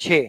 6।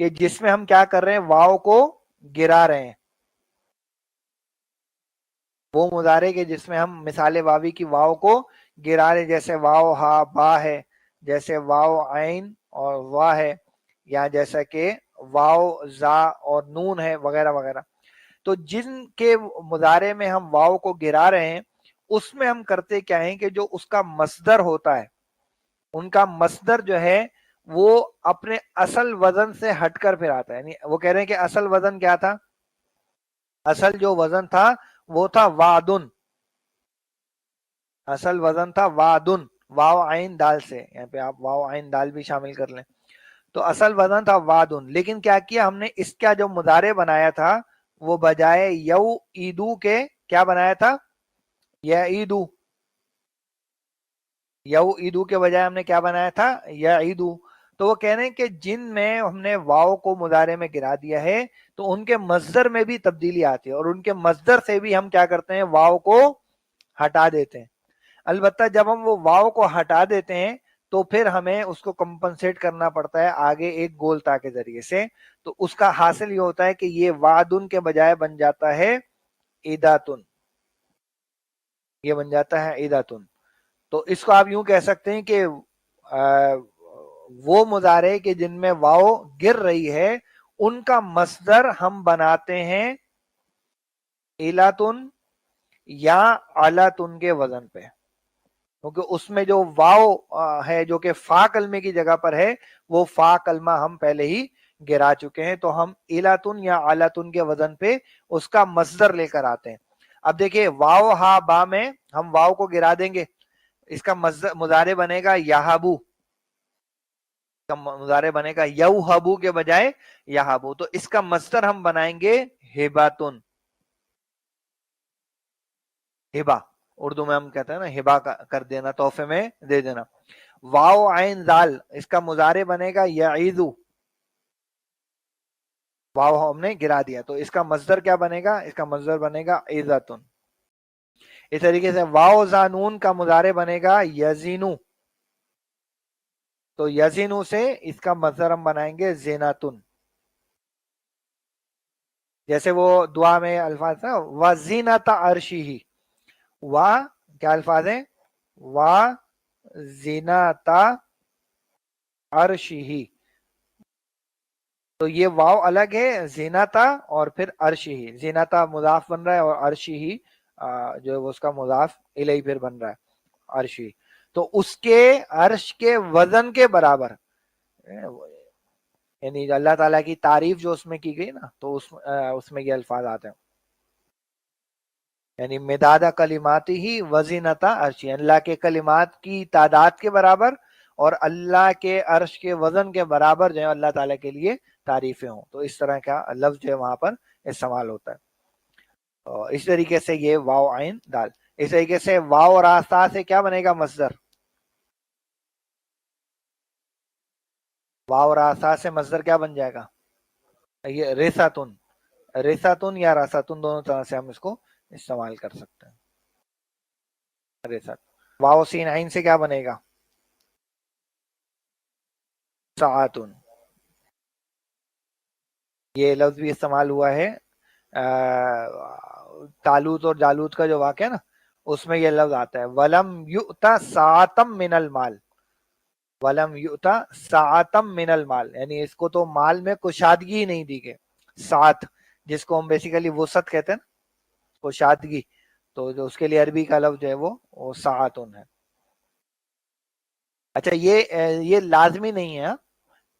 کہ جس میں ہم کیا کر رہے ہیں، واو کو گرا رہے ہیں. وہ مضارع کے جس میں ہم مثال واوی کی واو کو گرا رہے، جیسے واو ہا با ہے، جیسے واو عین اور وا ہے، یا جیسا کہ واو زا اور نون ہے، وغیرہ وغیرہ. تو جن کے مضارع میں ہم واو کو گرا رہے ہیں، اس میں ہم کرتے کیا ہیں کہ جو اس کا مصدر ہوتا ہے، ان کا مصدر جو ہے وہ اپنے اصل وزن سے ہٹ کر پھر آتا ہے. یعنی وہ کہہ رہے ہیں کہ اصل وزن کیا تھا، اصل جو وزن تھا وہ تھا وعدن، اصل وزن تھا وعدن، واو عین دال سے، یہاں پہ آپ واو عین دال بھی شامل کر لیں. تو اصل وزن تھا وعدن، لیکن کیا کیا ہم نے، اس کا جو مضارع بنایا تھا وہ بجائے یو ایدو کے کیا بنایا تھا، یا ایدو. یو ایدو کے بجائے ہم نے کیا بنایا تھا، یا ایدو. تو وہ کہہ رہے ہیں کہ جن میں ہم نے واو کو مضارع میں گرا دیا ہے تو ان کے مصدر میں بھی تبدیلی آتی ہے، اور ان کے مصدر سے بھی ہم کیا کرتے ہیں، واو کو ہٹا دیتے ہیں. البتہ جب ہم وہ واو کو ہٹا دیتے ہیں تو پھر ہمیں اس کو کمپنسیٹ کرنا پڑتا ہے آگے ایک گولتا کے ذریعے سے. تو اس کا حاصل یہ ہوتا ہے کہ یہ وعدن کے بجائے بن جاتا ہے ایداتن، یہ بن جاتا ہے ایداتن. تو اس کو آپ یوں کہہ سکتے ہیں کہ وہ مضارع کے جن میں واو گر رہی ہے ان کا مصدر ہم بناتے ہیں ایلاتن یا علاتن کے وزن پہ، کیونکہ اس میں جو واو ہے جو کہ فا کلمے کی جگہ پر ہے، وہ فا کلمہ ہم پہلے ہی گرا چکے ہیں، تو ہم ایلاتن یا علاتن کے وزن پہ اس کا مصدر لے کر آتے ہیں. اب دیکھیں واو ہا با میں ہم واو کو گرا دیں گے، اس کا مضارع بنے گا یہابو، کا مضارع بنے گا یوہبو کے بجائے یہابو. تو اس کا مصدر ہم بنائیں گے ہباتن، ہبا، اردو میں ہم کہتے ہیں نا ہبا کر دینا، تحفے میں دے دینا. واو عین دال، اس کا مضارع بنے گا یعیذو، واو ہم نے گرا دیا تو اس کا مصدر کیا بنے گا، اس کا مصدر بنے گا عزتن. اس طریقے سے واو زانون کا مضارع بنے گا یزینو، تو یزینو سے اس کا مصدر ہم بنائیں گے زیناتن. جیسے وہ دعا میں الفاظ تھا وزینت عرشی، وا کیا الفاظ ہیں، وا زینت عرشی، تو یہ واو الگ ہے زینتا اور پھر عرشی، زینتا مضاف بن رہا ہے اور عرشی ہی جو اس کا مضاف الیہ پھر بن رہا ہے عرشی. تو اس کے عرش کے وزن کے برابر، یعنی اللہ تعالیٰ کی تعریف جو اس میں کی گئی نا، تو اس میں یہ الفاظ آتے ہیں، یعنی مداد کلماتی ہی وزینتا عرشی، اللہ کے کلمات کی تعداد کے برابر اور اللہ کے عرش کے وزن کے برابر جو ہے اللہ تعالیٰ کے لیے تعریفیں ہوں. تو اس طرح کا لفظ جو ہے وہاں پر استعمال ہوتا ہے. اور اس طریقے سے یہ واو عین دال. اس طریقے سے واو اور آسا سے کیا بنے گا مصدر، واو اور آسا سے مصدر کیا بن جائے گا، یہ ریساتن، ریساتن یا راساتن دونوں طرح سے ہم اس کو استعمال کر سکتے ہیں. ریسات، واو سین عین سے کیا بنے گا، ساعتن. یہ لفظ بھی استعمال ہوا ہے تالوت اور جالوت کا جو واقعہ ہے نا، اس میں یہ لفظ آتا ہے ولم یؤتا ساعتم من المال، ولم یؤتا ساعتم من المال، یعنی اس کو تو مال میں کشادگی ہی نہیں دی گئی. سات جس کو ہم بیسیکلی وسعت کہتے ہیں نا، کشادگی، تو جو اس کے لیے عربی کا لفظ جو ہے وہ ساعتن ہے. اچھا یہ لازمی نہیں ہے،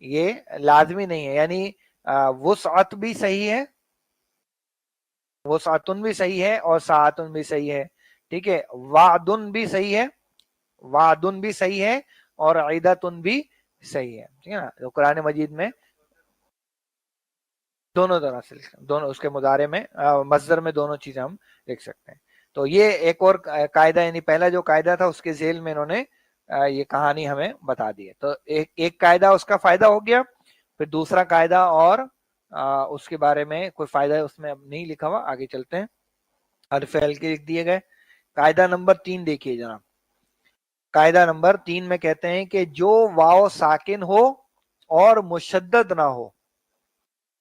یہ لازمی نہیں ہے، یعنی وسعت بھی صحیح ہے، وسعتن بھی صحیح ہے اور ساعتن بھی صحیح ہے. ٹھیک ہے، وعدن بھی صحیح ہے، وعدن بھی صحیح ہے اور عیدتن بھی صحیح ہے. ٹھیک ہے نا، جو قرآن مجید میں دونوں طرح سے دونوں اس کے مضارع میں مصدر میں دونوں چیزیں ہم لکھ سکتے ہیں. تو یہ ایک اور قاعدہ، یعنی پہلا جو قاعدہ تھا اس کے ذیل میں انہوں نے یہ کہانی ہمیں بتا دی ہے. تو ایک قاعدہ اس کا فائدہ ہو گیا. پھر دوسرا قاعدہ اور اس کے بارے میں کوئی فائدہ اس میں اب نہیں لکھا ہوا، آگے چلتے ہیں. حرف فعل کے لکھ دیے گئے. قاعدہ نمبر 3 دیکھیے جناب. قاعدہ نمبر 3 میں کہتے ہیں کہ جو واو ساکن ہو اور مشدد نہ ہو،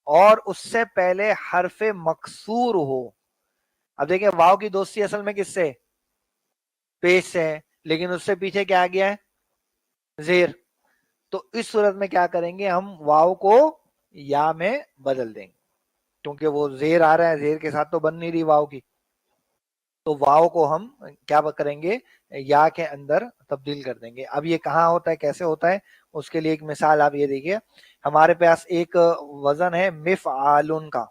اور اس سے پہلے حرف مکسور ہو. اب دیکھیں واو کی دوستی اصل میں کس سے؟ پیش سے ہے، لیکن اس سے پیچھے کیا آ گیا ہے؟ زیر. تو اس صورت میں کیا کریں گے؟ ہم واو کو یا میں بدل دیں گے، کیونکہ وہ زیر آ رہا ہے، زیر کے ساتھ تو بن نہیں رہی واو کی. تو واو کو ہم کیا کریں گے؟ یا کے اندر تبدیل کر دیں گے. اب یہ کہاں ہوتا ہے، کیسے ہوتا ہے؟ اس کے لیے ایک مثال آپ یہ دیکھیے. ہمارے پاس ایک وزن ہے مفعالن کا.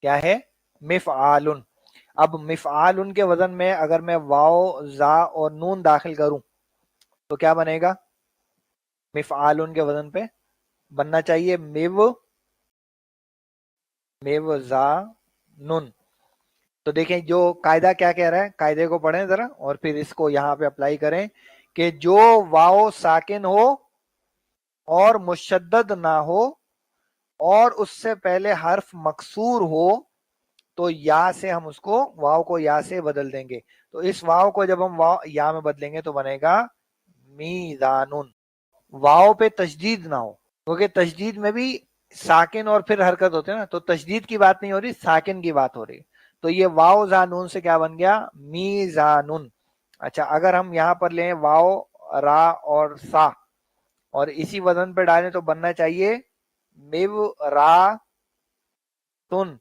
کیا ہے؟ مفعالن. اب مفعالن کے وزن میں اگر میں واو، زا اور نون داخل کروں تو کیا بنے گا؟ مفعالن کے وزن پہ بننا چاہیے میو زا نون. تو دیکھیں جو قاعدہ کیا کہہ رہا ہے، قاعدے کو پڑھیں ذرا اور پھر اس کو یہاں پہ اپلائی کریں کہ جو واو ساکن ہو اور مشدد نہ ہو اور اس سے پہلے حرف مکسور ہو تو یا سے ہم اس کو، واو کو یا سے بدل دیں گے. تو اس واو کو جب ہم یا میں بدلیں گے تو بنے گا میزانن. واو پہ تشدید نہ ہو، کیونکہ تشدید میں بھی ساکن اور پھر حرکت ہوتے ہیں نا، تو تشدید کی بات نہیں ہو رہی، ساکن کی بات ہو رہی. تو یہ واو زانون سے کیا بن گیا؟ میزانن. اچھا اگر ہم یہاں پر لیں واو، را اور سا اور اسی وزن پہ ڈالیں تو بننا چاہیے میو را تن،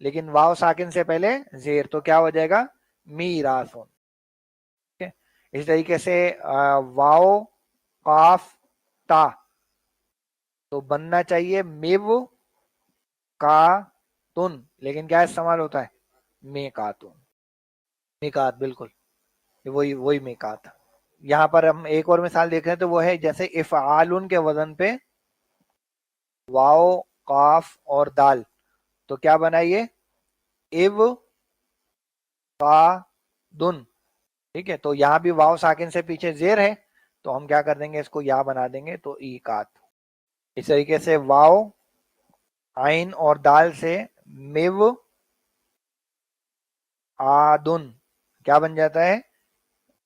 لیکن واو ساکن سے پہلے زیر، تو کیا ہو جائے گا؟ میراسن. اس طریقے سے واو قاف تا تو بننا چاہیے میو کا تن، لیکن کیا استعمال ہوتا ہے؟ میکاتن. میکات، بالکل وہی میکات. یہاں پر ہم ایک اور مثال دیکھ رہے ہیں تو وہ ہے جیسے افعالن کے وزن پہ واو، قاف اور دال، تو کیا بنائیے؟ ایو کا دن. ٹھیک ہے، تو یہاں بھی واو ساکن سے پیچھے زیر ہے تو ہم کیا کر دیں گے؟ اس کو یا بنا دیں گے تو ایکات. اس طریقے سے واو، عین اور دال سے میو آدن کیا بن جاتا ہے؟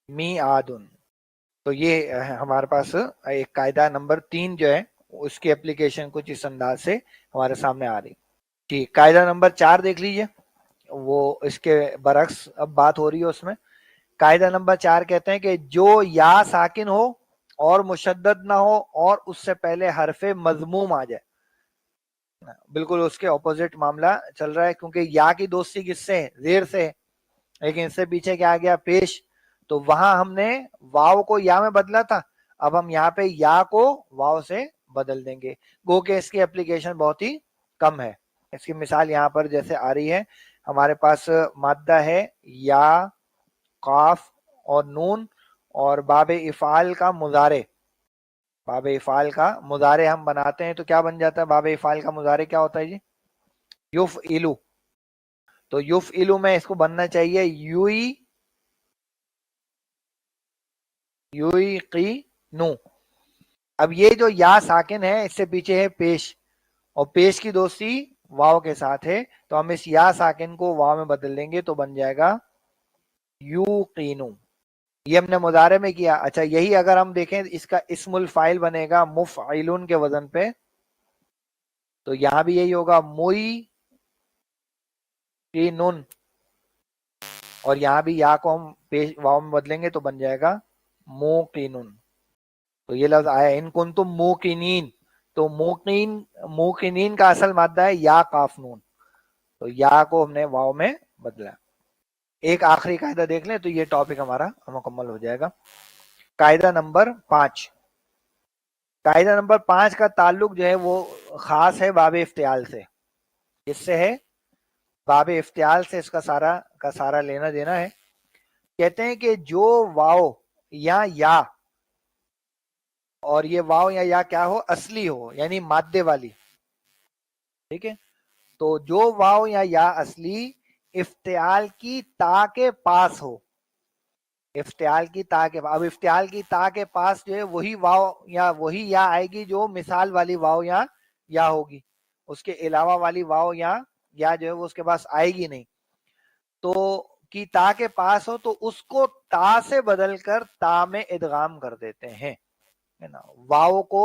می آدن. تو یہ ہمارے پاس ایک قاعدہ نمبر 3 جو ہے اس کی اپلیکیشن کچھ اس انداز سے ہمارے سامنے آ رہی. ٹھیک، قاعدہ نمبر 4 دیکھ لیجئے، وہ اس کے برعکس اب بات ہو رہی ہے اس میں. قاعدہ نمبر 4 کہتے ہیں کہ جو یا ساکن ہو اور مشدد نہ ہو اور اس سے پہلے حرف مضموم آ جائے. بالکل اس کے اپوزٹ معاملہ چل رہا ہے، کیونکہ یا کی دوستی کس سے؟ زیر سے، لیکن اس سے پیچھے کیا آ گیا؟ پیش. تو وہاں ہم نے واو کو یا میں بدلا تھا، اب ہم یہاں پہ یا کو واو سے بدل دیں گے. گو کہ اس کی اپلیکیشن بہت ہی کم ہے. اس کی مثال یہاں پر جیسے آ رہی ہے، ہمارے پاس مادہ ہے یا، قاف اور نون اور باب افعال کا مضارع. باب افعال کا مضارع ہم بناتے ہیں تو کیا بن جاتا ہے؟ باب افعال کا مضارع کیا ہوتا ہے جی؟ یفعلو. تو یفعلو میں اس کو بننا چاہیے یوقینو. اب یہ جو یا ساکن ہے اس سے پیچھے ہے پیش، اور پیش کی دوستی واو کے ساتھ ہے، تو ہم اس یا ساکن کو واو میں بدل دیں گے تو بن جائے گا یوقینو. یہ ہم نے مضارع میں کیا. اچھا یہی اگر ہم دیکھیں اس کا اسم الفاعل بنے گا مفعلن کے وزن پہ، تو یہاں بھی یہی ہوگا موئی کی نون، اور یہاں بھی یا کو ہم واو میں بدلیں گے تو بن جائے گا موقنن. تو یہ لفظ آیا ان کنتم موقنین، تو موقنین کا اصل مادہ ہے یا قاف نون، تو یا کو ہم نے واو میں بدلا. ایک آخری قاعدہ دیکھ لیں تو یہ ٹاپک ہمارا مکمل ہو جائے گا. قاعدہ نمبر 5. قاعدہ نمبر 5 کا تعلق جو ہے وہ خاص ہے باب افتعال سے. اس سے ہے باب افتعال سے، اس کا سارا لینا دینا ہے. کہتے ہیں کہ جو واو یا اور یہ واو یا کیا ہو؟ اصلی ہو، یعنی مادے والی. ٹھیک ہے، تو جو واو یا اصلی افتعال کی تا کے پاس ہو، افتعال کی تا کے، اب افتعال کی تا کے پاس جو ہے وہی واو یا وہی یا آئے گی جو مثال والی واو یا ہوگی، اس کے علاوہ والی واو یا جو ہے وہ اس کے پاس آئے گی نہیں. تو کی تا کے پاس ہو تو اس کو تا سے بدل کر تا میں ادغام کر دیتے ہیں. ہے نا, واو کو